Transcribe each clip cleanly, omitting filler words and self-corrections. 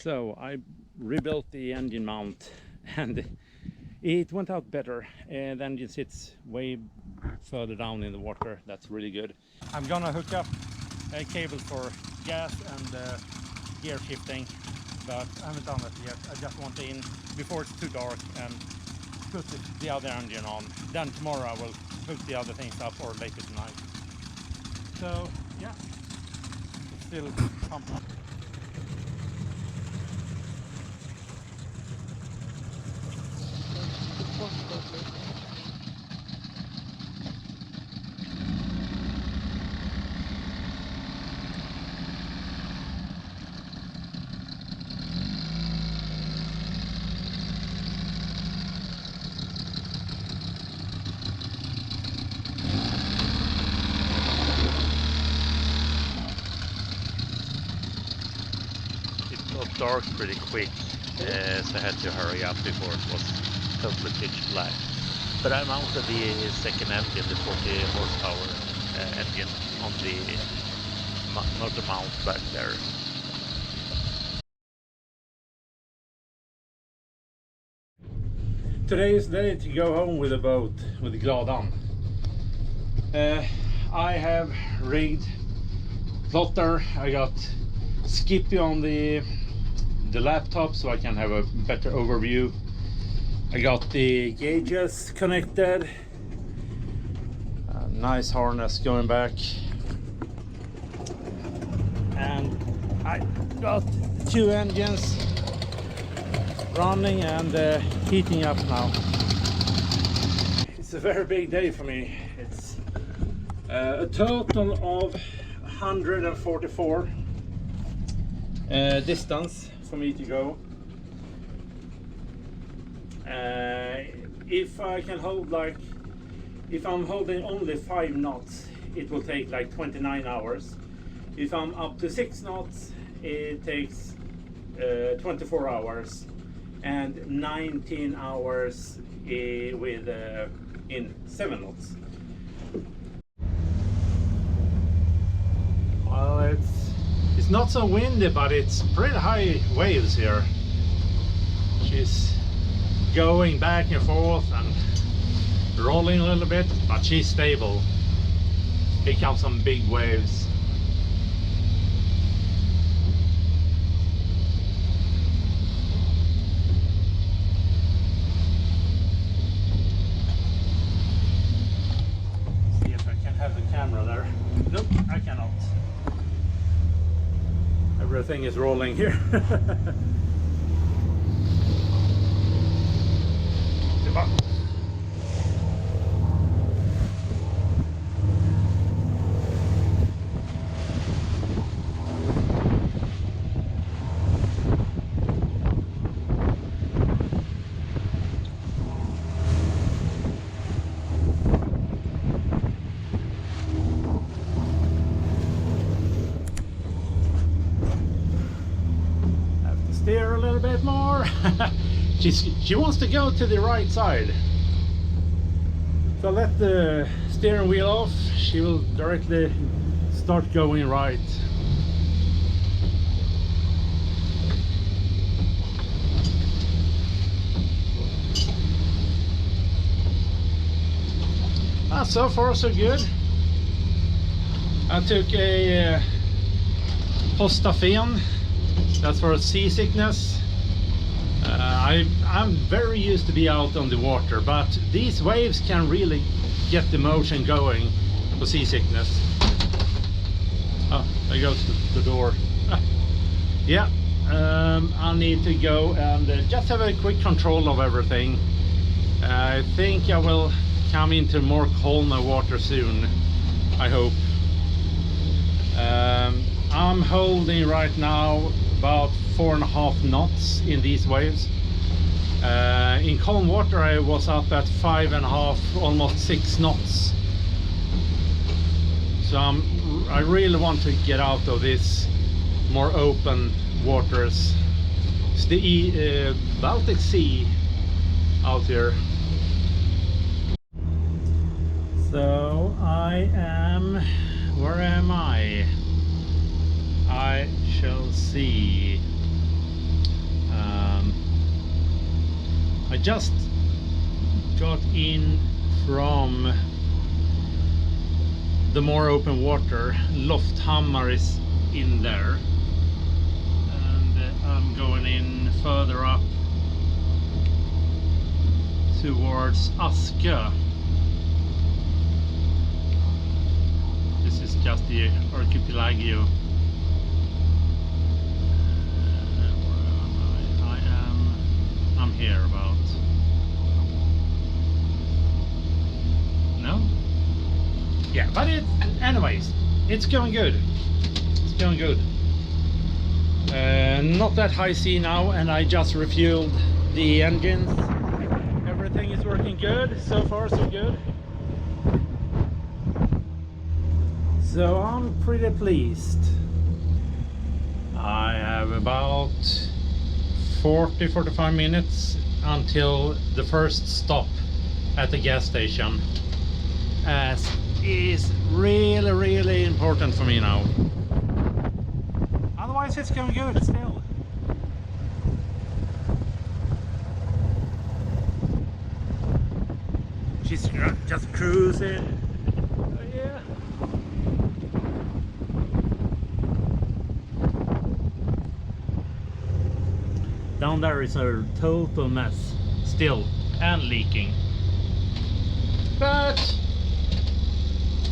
So I rebuilt the engine mount and it went out better. And the engine sits way further down in the water. That's really good. I'm gonna hook up a cable for gas and gear shifting, but I haven't done it yet. I just want in before it's too dark and put the other engine on. Then tomorrow I will hook the other things up, or later tonight. So yeah, it's still pumping. Dark pretty quick, so I had to hurry up before it was totally pitch black. But I mounted the second engine, the 40 horsepower engine, on the motor mount back there. Today is the day to go home with a boat, with the Gladan. I have rigged plotter. I got Skippy on the laptop so I can have a better overview. I got the gauges connected, nice harness going back, and I got two engines running and heating up now. It's a very big day for me. It's a total of 144 distance for me to go. If I can hold if I'm holding only 5 knots, it will take like 29 hours. If I'm up to 6 knots, it takes 24 hours, and 19 hours with in 7 knots. Well, it's not so windy, but it's pretty high waves here. She's going back and forth and rolling a little bit, but she's stable. Here comes some big waves. See if I can have the camera there. Nope, I cannot. Everything is rolling here. Steer a little bit more. She wants to go to the right side, so let the steering wheel off. She will directly start going right. So far so good. I took a Postafen. That's for seasickness. I'm very used to be out on the water, but these waves can really get the motion going for seasickness. Oh, there goes the door. Yeah, I need to go and just have a quick control of everything. I think I will come into more calmer water soon, I hope. I'm holding right now about 4.5 knots in these waves. In calm water I was up at 5.5, almost 6 knots. So I really want to get out of this more open waters. It's the Baltic Sea out here. So where am I? I shall see. just got in from the more open water. Lofthammar is in there, and I'm going in further up towards Askö. This is just the archipelago. I'm here about. No? Yeah, but anyways, it's going good. It's going good. Not that high sea now, and I just refueled the engines. Everything is working good. So far, so good. So I'm pretty pleased. I have about 40-45 minutes until the first stop at the gas station, as is really important for me now. Otherwise it's going good still. She's just cruising. Oh, yeah. Down there is a total mess still, and leaking. But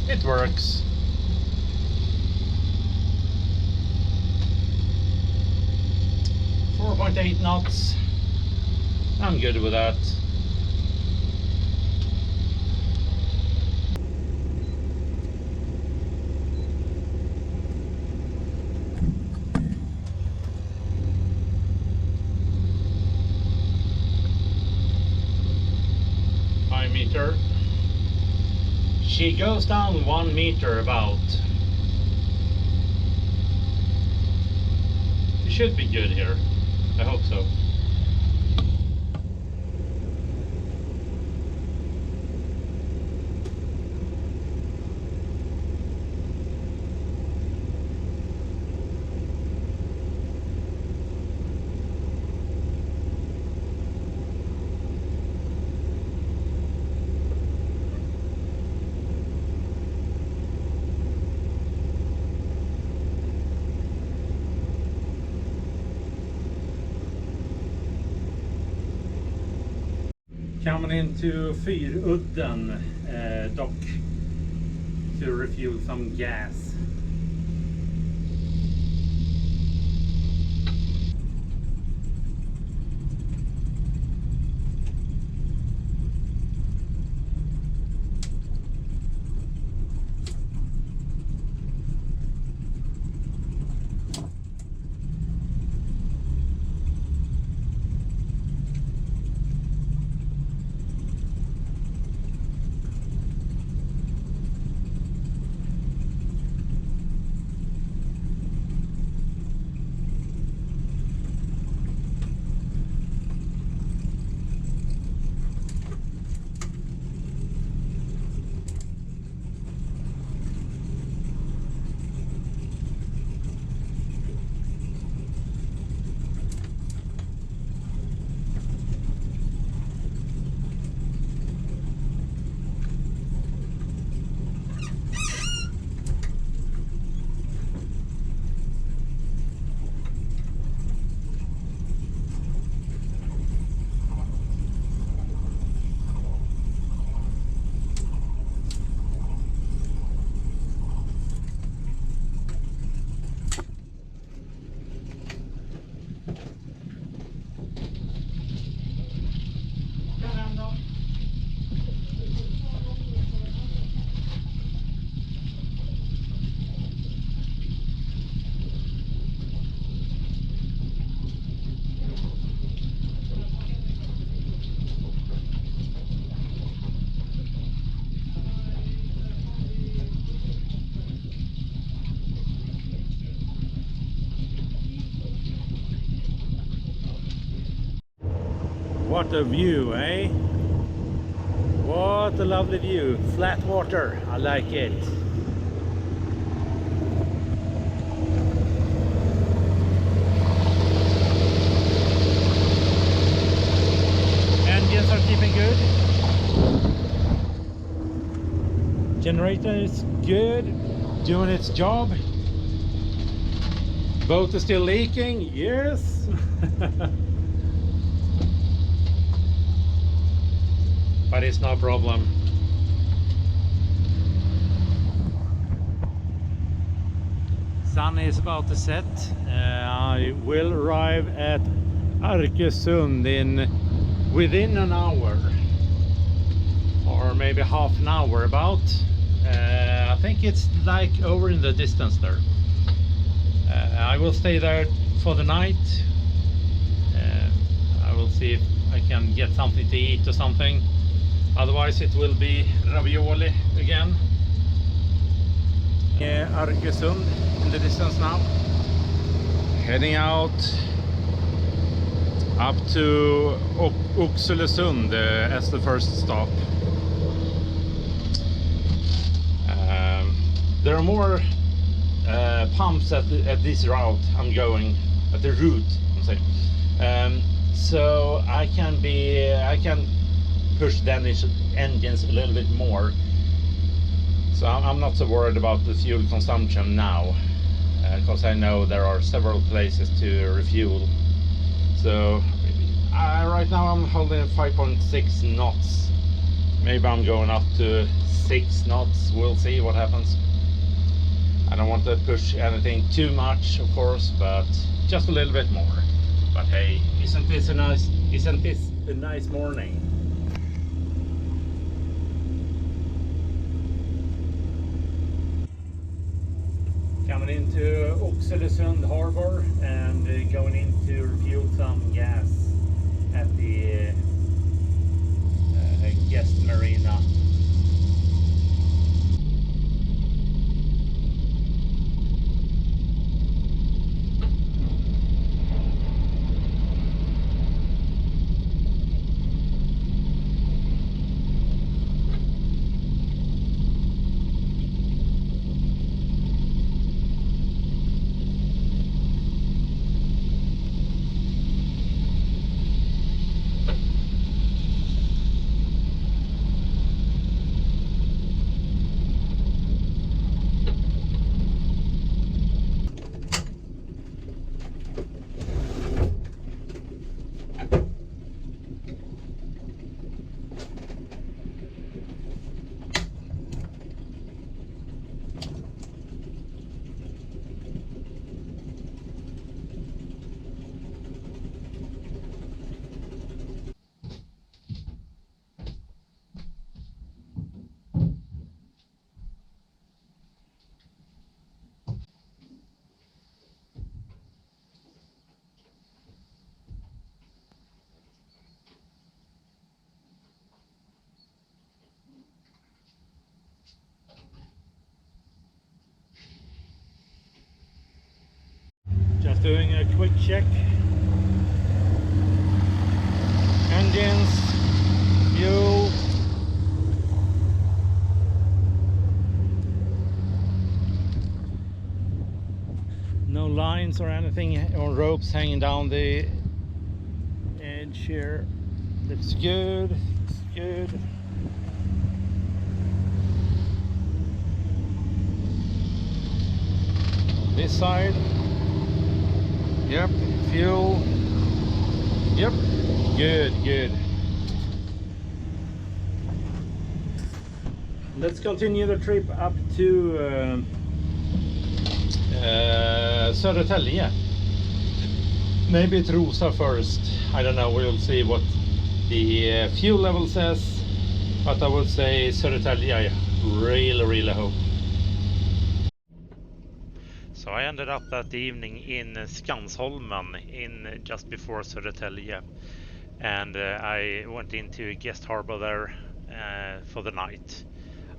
it works. .8 knots. I'm good with that. Meter. She goes down 1 meter about. It should be good here. I hope so. Coming into Fyrudden dock to refuel some gas. What a view, eh? What a lovely view. Flat water, I like it. And Generator is good, doing its job. Boat is still leaking, yes. But it's no problem. Sun is about to set. I will arrive at Arkösund within an hour, or maybe half an hour about. I think it's like over in the distance there. I will stay there for the night. I will see if I can get something to eat or something. Otherwise it will be ravioli again. Arkösund in the distance now. Heading out up to Oxelösund as the first stop. There are more pumps at this route I'm going, at the route I'm saying. So I can push Danish engines a little bit more. So I'm not so worried about the fuel consumption now, because I know there are several places to refuel. So right now I'm holding 5.6 knots. Maybe I'm going up to 6 knots. We'll see what happens. I don't want to push anything too much, of course, but just a little bit more. But hey, isn't this a nice morning? Coming into Oxelösund harbor and going in to refuel some gas at the guest marina. Just doing a quick check. Engines, fuel. No lines or anything, or ropes hanging down the edge here. Looks good, looks good. On this side. Yep, fuel. Yep, good. Let's continue the trip up to Södertälje. Maybe Trosa first. I don't know, we'll see what the fuel level says. But I would say Södertälje, I really hope. So I ended up that evening in Skansholmen, in just before Södertälje, and I went into a guest harbor there for the night.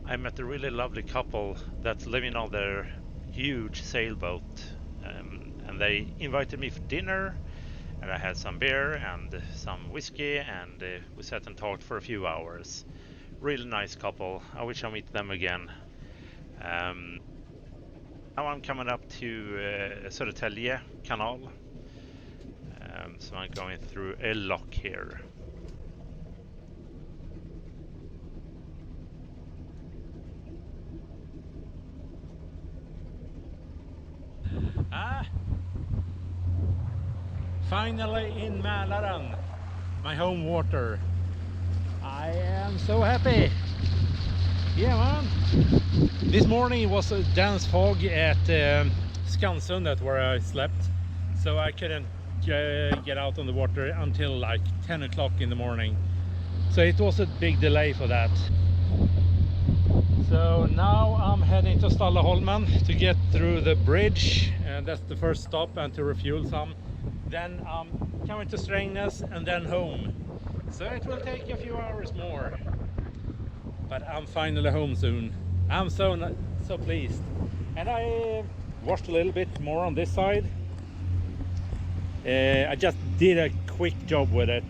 I met a really lovely couple that's living on their huge sailboat, and they invited me for dinner, and I had some beer and some whiskey, and we sat and talked for a few hours. Really nice couple. I wish I meet them again. Now I'm coming up to Södertälje Canal, so I'm going through a lock here. Finally in Mälaren, my home water. I am so happy. Yeah, man. This morning it was a dense fog at Skansundet where I slept, so I couldn't get out on the water until like 10 o'clock in the morning. So it was a big delay for that. So now I'm heading to Stalleholmen to get through the bridge, and that's the first stop, and to refuel some. Then I'm coming to Strängnäs and then home. So it will take a few hours more, but I'm finally home soon. I'm so pleased. And I washed a little bit more on this side. I just did a quick job with it.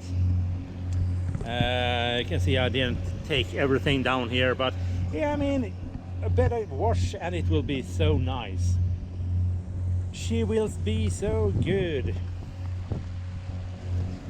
You can see I didn't take everything down here, but yeah, I mean, a better wash and it will be so nice. She will be so good.